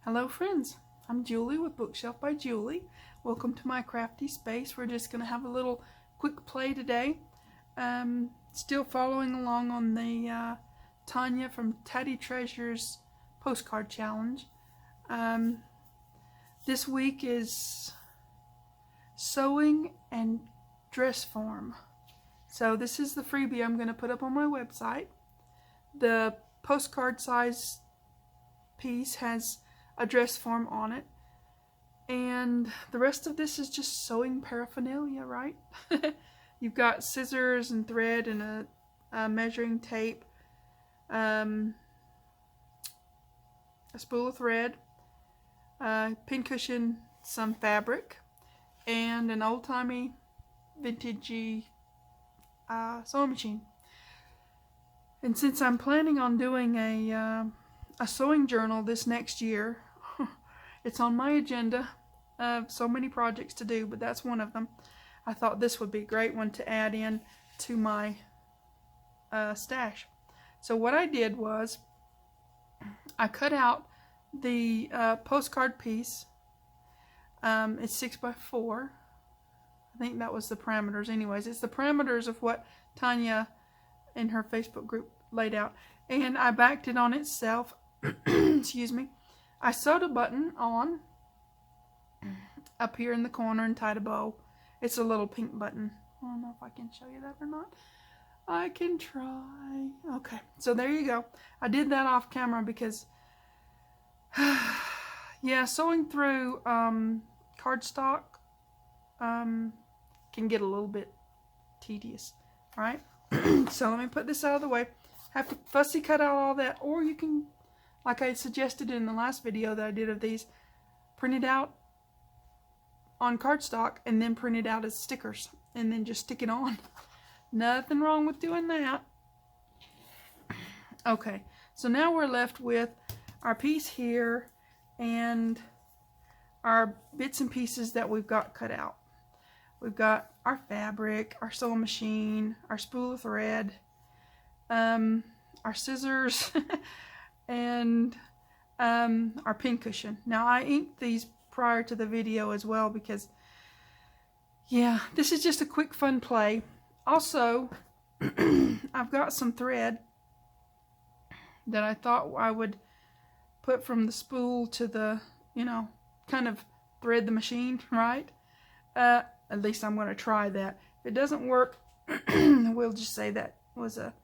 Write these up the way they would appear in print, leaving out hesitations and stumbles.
Hello friends, I'm Julie with Bookshelf by Julie. Welcome to my crafty space. We're just going to have a little quick play today. Still following along on the Tania from Tatty Treasure's Postcard Challenge. This week is sewing and dress form. So this is the freebie I'm going to put up on my website. The postcard size piece has a dress form on it, and the rest of this is just sewing paraphernalia, right? You've got scissors and thread and a measuring tape, a spool of thread, pincushion, some fabric, and an old-timey vintagey sewing machine. And since I'm planning on doing a sewing journal this next year, it's on my agenda of so many projects to do, but that's one of them. I thought this would be a great one to add in to my stash. So what I did was I cut out the postcard piece. It's 6x4. I think that was the parameters. Anyways, it's the parameters of what Tania in her Facebook group laid out, and I backed it on itself. Excuse me. I sewed a button on up here in the corner and tied a bow. It's a little pink button. I don't know if I can show you that or not. I can try. Okay, so there you go. I did that off camera because yeah, sewing through cardstock can get a little bit tedious, right? So let me put this out of the way. Have to fussy cut out all that, or you can, like I suggested in the last video that I did of these, print it out on cardstock and then print it out as stickers and then just stick it on. Nothing wrong with doing that. Okay, so now we're left with our piece here and our bits and pieces that we've got cut out. We've got our fabric, our sewing machine, our spool of thread, our scissors, and our pincushion. Now I inked these prior to the video as well because, yeah, this is just a quick fun play. Also, I've got some thread that I thought I would put from the spool to the, you know, kind of thread the machine, right? At least I'm going to try that. If it doesn't work, we'll just say that was a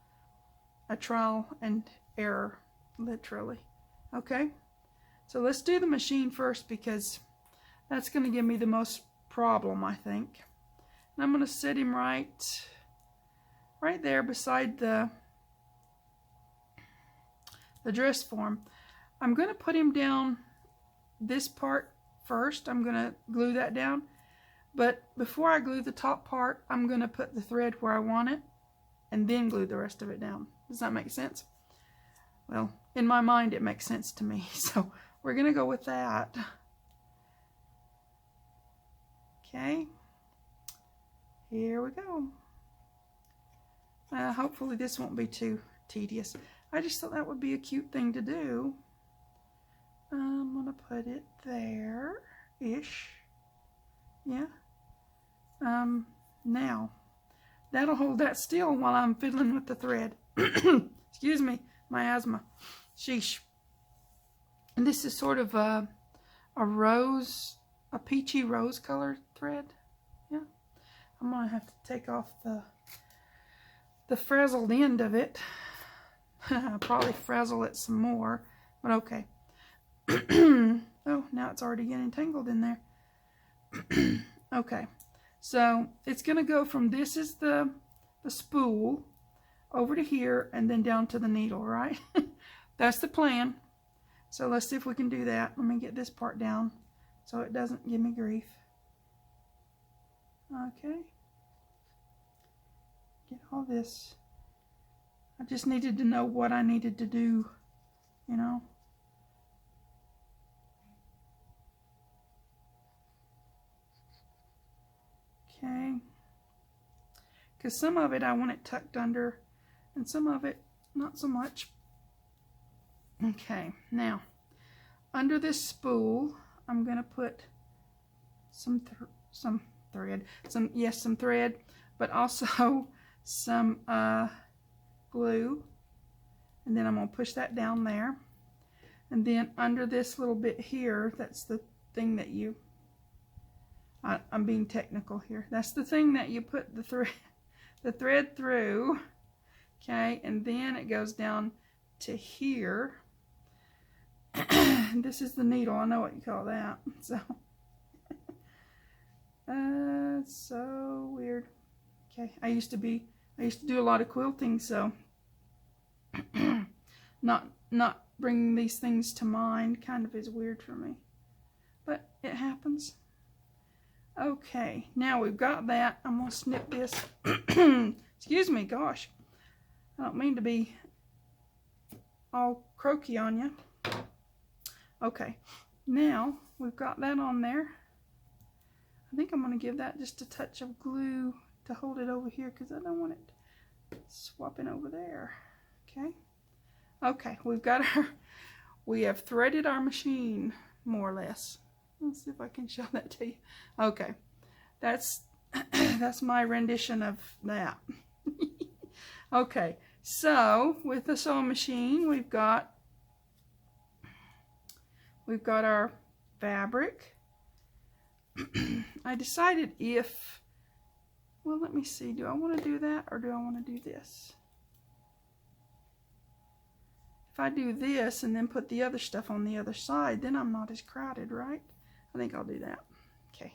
trial and error, literally. Okay, so let's do the machine first because that's going to give me the most problem, I think. And I'm going to set him right there beside the dress form. I'm going to put him down this part first. I'm going to glue that down. But before I glue the top part, I'm going to put the thread where I want it and then glue the rest of it down. Does that make sense? Well, in my mind it makes sense to me, so we're going to go with that. Okay, here we go. Hopefully this won't be too tedious. I just thought that would be a cute thing to do. I'm going to put it there-ish. Yeah. Now, that'll hold that still while I'm fiddling with the thread. Excuse me, my asthma. Sheesh. And this is sort of a peachy rose colored thread. Yeah. I'm going to have to take off the frazzled end of it. I'll probably frazzle it some more, but okay. Oh, now it's already getting tangled in there. Okay. So it's going to go from this is the spool over to here and then down to the needle, right? That's the plan. So let's see if we can do that. Let me get this part down so it doesn't give me grief. Okay. Get all this. I just needed to know what I needed to do, you know. Okay, because some of it I want it tucked under and some of it not so much. Okay, now under this spool, I'm going to put some thread, but also some glue, and then I'm going to push that down there, and then under this little bit here, that's the thing that you, I'm being technical here, that's the thing that you put the thread through, okay, and then it goes down to here. This is the needle, I know what you call that, so it's so weird. Okay, I used to do a lot of quilting, so not bringing these things to mind kind of is weird for me, but it happens. Okay, now we've got that. I'm gonna snip this. Excuse me, gosh, I don't mean to be all croaky on you. Okay, now we've got that on there. I think I'm going to give that just a touch of glue to hold it over here because I don't want it swapping over there. Okay. Okay, we have threaded our machine more or less. Let's see if I can show that to you. Okay, that's my rendition of that. Okay, so with the sewing machine, we've got our fabric. I decided well, let me see, do I want to do that or do I want to do this? If I do this and then put the other stuff on the other side, then I'm not as crowded, right? I think I'll do that. Okay.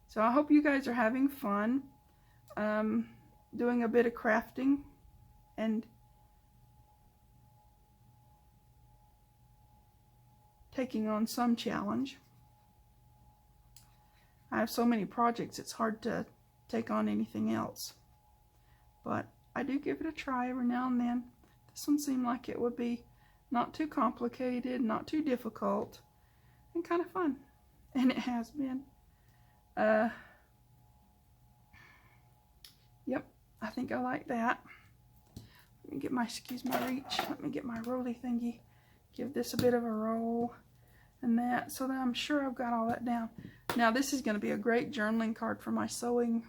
So I hope you guys are having fun doing a bit of crafting and taking on some challenge. I have so many projects, it's hard to take on anything else. But I do give it a try every now and then. This one seemed like it would be not too complicated, not too difficult, and kind of fun. And it has been. Yep, I think I like that. Let me get my, excuse my reach, let me get my rolly thingy. Give this a bit of a roll and that, so that I'm sure I've got all that down. Now this is going to be a great journaling card for my sewing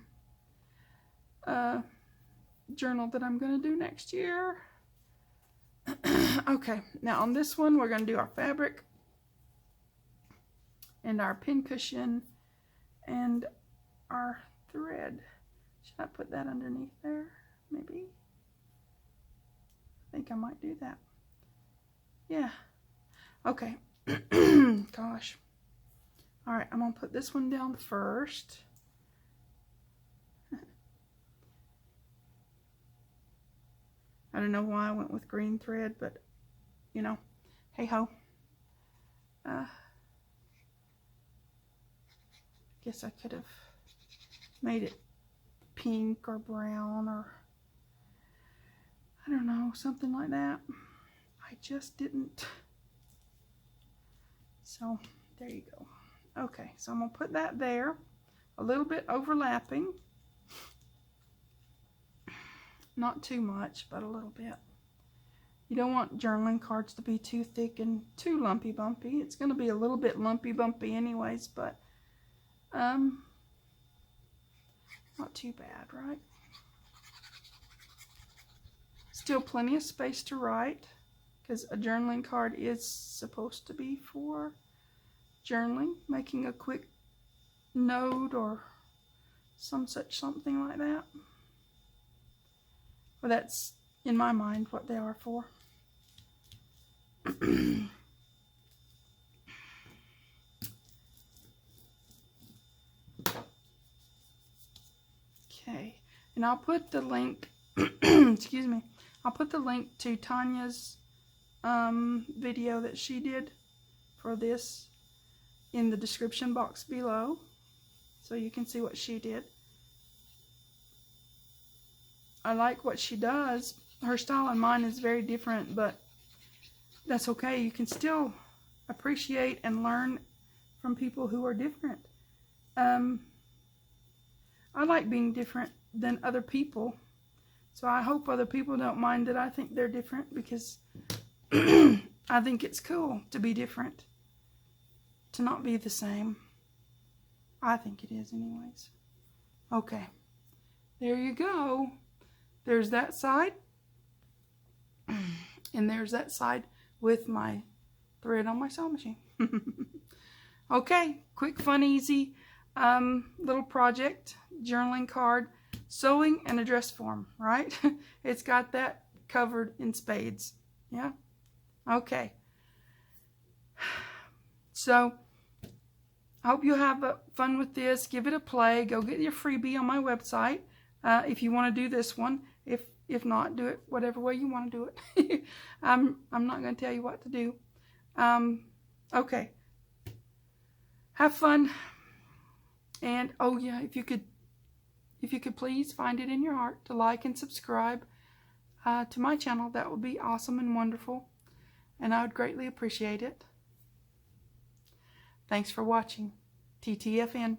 journal that I'm going to do next year. Okay, now on this one we're going to do our fabric and our pin cushion and our thread. Should I put that underneath there? Maybe. I think I might do that. Yeah. Okay. Gosh. Alright, I'm going to put this one down first. I don't know why I went with green thread, but, you know, hey ho. Guess I could have made it pink or brown or, I don't know, something like that. I just didn't. So, there you go. Okay, so I'm going to put that there, a little bit overlapping. Not too much, but a little bit. You don't want journaling cards to be too thick and too lumpy bumpy. It's going to be a little bit lumpy bumpy anyways, but not too bad, right? Still plenty of space to write, because a journaling card is supposed to be for journaling, making a quick note or something like that. Well, that's in my mind what they are for. Okay, and I'll put the link excuse me, I'll put the link to Tania's video that she did for this in the description box below, so you can see what she did. I like what she does. Her style and mine is very different, but that's okay. You can still appreciate and learn from people who are different. I like being different than other people, so I hope other people don't mind that I think they're different, because I think it's cool to be different, to not be the same. I think it is anyways. Okay, there you go. There's that side, and there's that side with my thread on my sewing machine. Okay, quick, fun, easy little project, journaling card, sewing and a dress form, right? It's got that covered in spades. Yeah? Okay. So, I hope you have fun with this. Give it a play. Go get your freebie on my website if you want to do this one. If not, do it whatever way you want to do it. I'm not going to tell you what to do. Okay. Have fun. And oh yeah, if you could please find it in your heart to like and subscribe to my channel, that would be awesome and wonderful, and I would greatly appreciate it. Thanks for watching. TTFN.